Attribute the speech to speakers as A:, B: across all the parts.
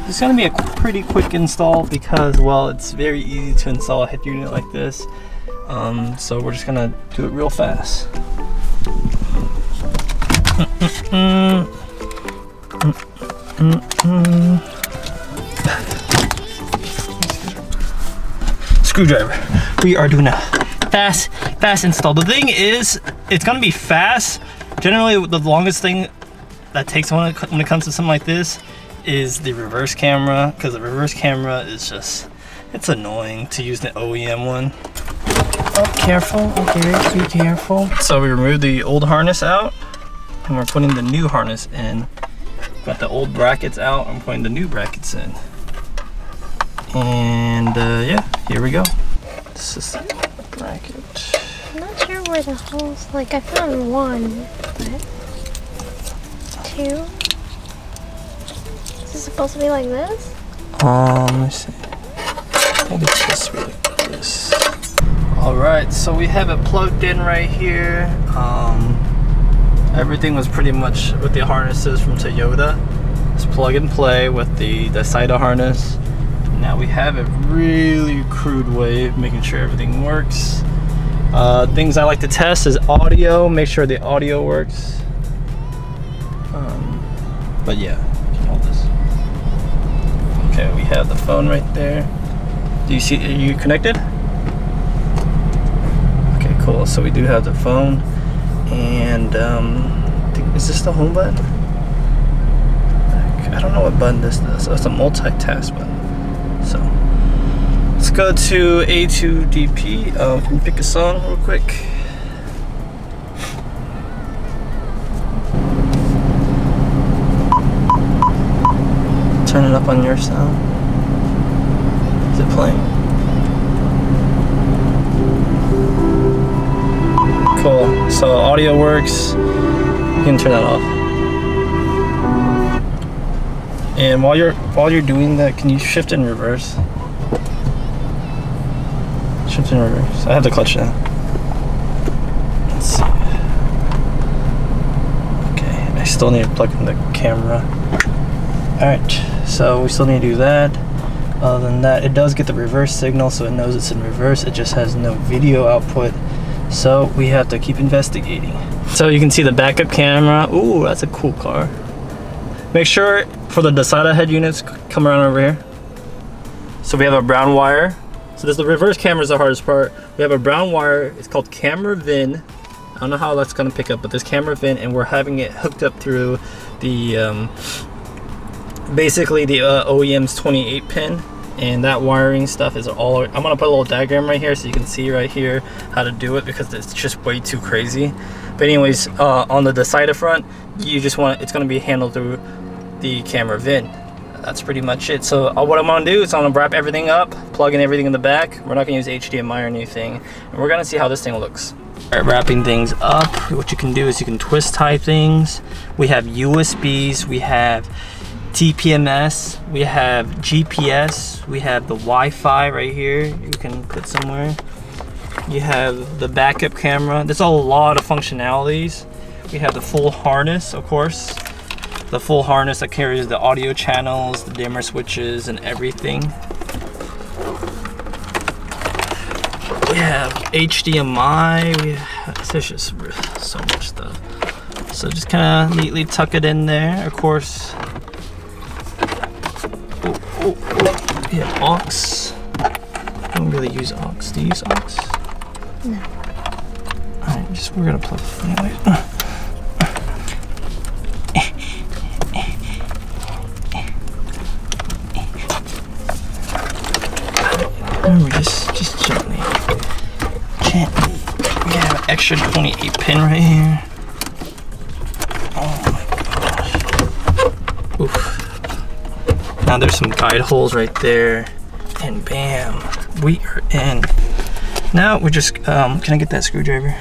A: It's gonna be a pretty quick install because, well, it's very easy to install a head unit like this. So we're just gonna do it real fast. Screwdriver. We are doing a fast install. The thing is, it's gonna be fast. Generally, the longest thing that takes when it comes to something like this is the reverse camera, because the reverse camera is just, it's annoying to use the OEM one. Oh, careful, okay, be careful. So we removed the old harness out and we're putting the new harness in. Got the old brackets out, I'm putting the new brackets in. And yeah, here we go. This is the bracket.
B: I'm not sure where the holes, like I found one, but two. Is it supposed to be like this?
A: Let me see. Maybe it's supposed to be like this. Alright, so we have it plugged in right here. Everything was pretty much with the harnesses from Toyota. It's plug and play with the SIDA harness. Now we have a really crude way of making sure everything works. Things I like to test is audio, make sure the audio works. But yeah, you can hold this. Okay, we have the phone right there. Do you see, are you connected? Okay, cool, so we do have the phone. And is this the home button? I don't know what button this is. It's a multitask button. So let's go to A2DP. Can you pick a song real quick? Turn it up on your sound. Is it playing? Cool. So audio works. You can turn that off. And while you're doing that, can you shift in reverse? Shift in reverse. I have the clutch now. Let's see. Okay, I still need to plug in the camera. Alright, so we still need to do that. Other than that, it does get the reverse signal, so it knows it's in reverse. It just has no video output. So we have to keep investigating. So you can see the backup camera. Ooh, that's a cool car. Make sure for the SIDA head units, come around over here. So we have a brown wire. So this, the reverse camera is the hardest part. We have a brown wire, it's called camera VIN. I don't know how that's gonna pick up, but this camera VIN, and we're having it hooked up through the, basically the OEM's 28 pin. And that wiring stuff is all, I'm gonna put a little diagram right here so you can see right here how to do it, because it's just way too crazy. But anyways, on the SIDA front, you just want, it's gonna be handled through the camera VIN. That's pretty much it. So what I'm gonna do is I'm gonna wrap everything up, plug in everything in the back. We're not gonna use HDMI or anything. And we're gonna see how this thing looks. All right, wrapping things up, what you can do is you can twist tie things. We have USBs, we have TPMS, we have GPS, we have the Wi-Fi right here you can put somewhere. You have the backup camera. There's a lot of functionalities. We have the full harness, of course. The full harness that carries the audio channels, the dimmer switches, and everything. We have HDMI. There's just so much stuff. So just kind of neatly tuck it in there. Of course, we have aux. I don't really use aux. Do you use aux?
B: No.
A: Alright, we're gonna plug it anyways. Remember, just gently. We have an extra 28 pin right here. Oh my gosh. Oof. Now there's some guide holes right there, and bam, we are in. Now we're just, can I get that screwdriver?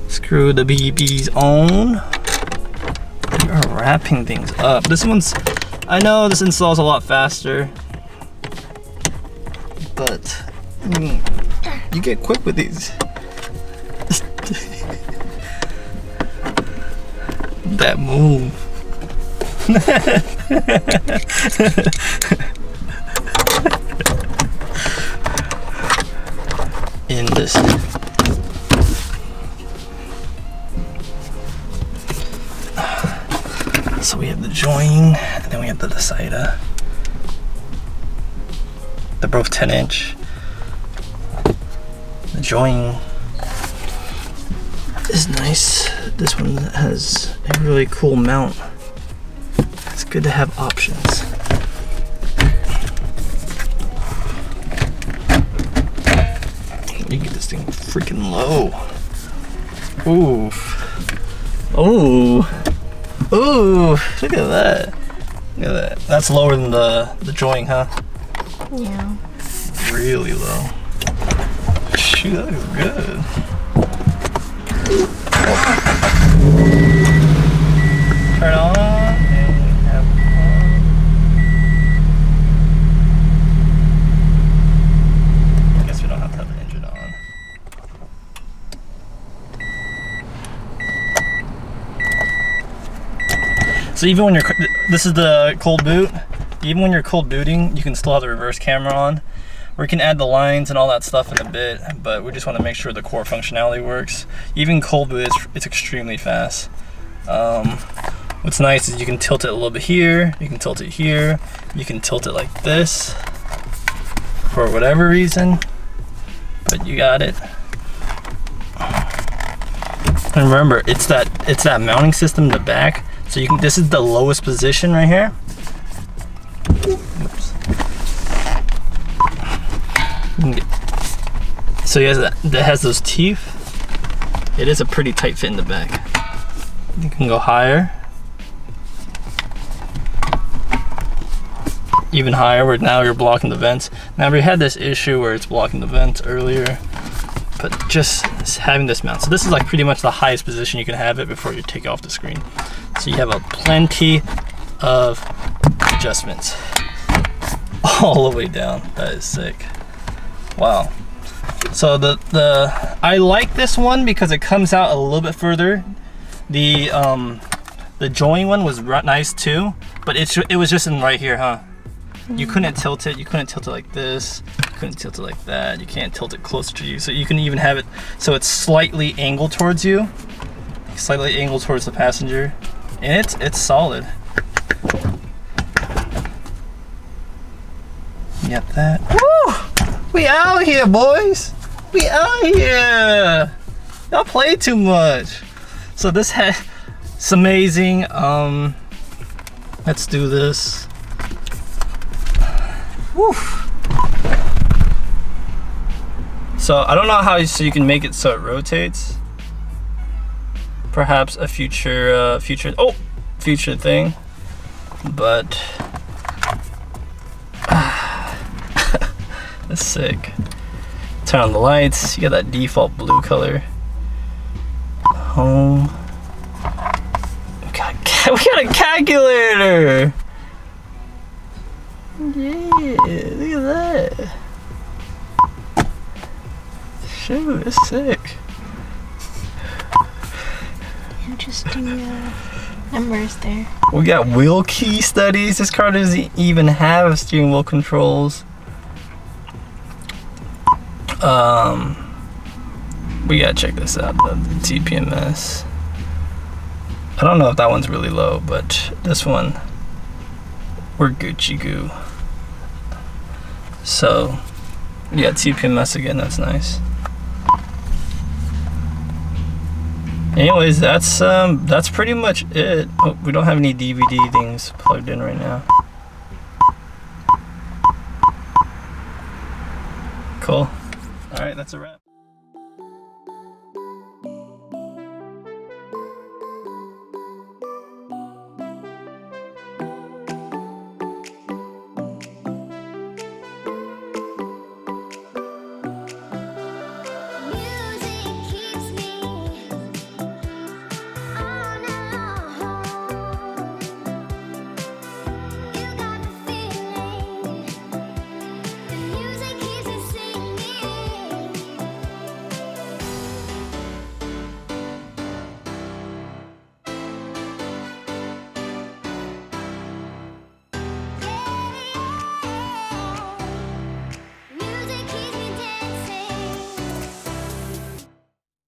A: Screw the BBs on. We are wrapping things up. This one's, I know this installs a lot faster, but I mean, you get quick with these. That move. In this. So we have the join, and then we have the decider. They're both 10-inch. The join is nice. This one has a really cool mount. It's good to have options. You get this thing freaking low. Oof. Ooh. Ooh. Look at that. Look at that. That's lower than the join, huh?
B: Yeah.
A: Really low. Shoot, that looks good. Turn on and we have on. I guess we don't have to have the engine on. So even when you're, this is the cold boot, even when you're cold booting, you can still have the reverse camera on. We can add the lines and all that stuff in a bit, but we just want to make sure the core functionality works. Even cold boot, it's extremely fast. What's nice is you can tilt it a little bit here, you can tilt it here, you can tilt it like this for whatever reason, but you got it. And remember, it's that mounting system in the back, so you can. This is the lowest position right here. Oops. So that has those teeth. It is a pretty tight fit in the back. You can go higher, even higher, where now you're blocking the vents. Now we had this issue where it's blocking the vents earlier, but just having this mount. So this is like pretty much the highest position you can have it before you take off the screen. So you have a plenty of adjustments all the way down. That is sick. Wow. So I like this one because it comes out a little bit further. The join one was nice too, but it was just in right here, huh? You couldn't tilt it. You couldn't tilt it like this. You couldn't tilt it like that. You can't tilt it closer to you. So you can even have it so it's slightly angled towards you, slightly angled towards the passenger, and it's solid. You got that. Woo! We out here, boys. We out here. Y'all play too much. So this it's amazing. Let's do this. Woo. So I don't know how you can make it so it rotates. Perhaps a future thing, but that's sick. Turn on the lights. You got that default blue color. Home. We got a calculator. Yeah, look at that. Shoot, it's sick.
B: Interesting numbers there.
A: We got wheel key studies. This car doesn't even have steering wheel controls. We gotta check this out, the TPMS. I don't know if that one's really low, but this one, we're Gucci goo. So, yeah, TPMS again, that's nice. Anyways, that's pretty much it. Oh, we don't have any DVD things plugged in right now. Cool. All right, that's a wrap.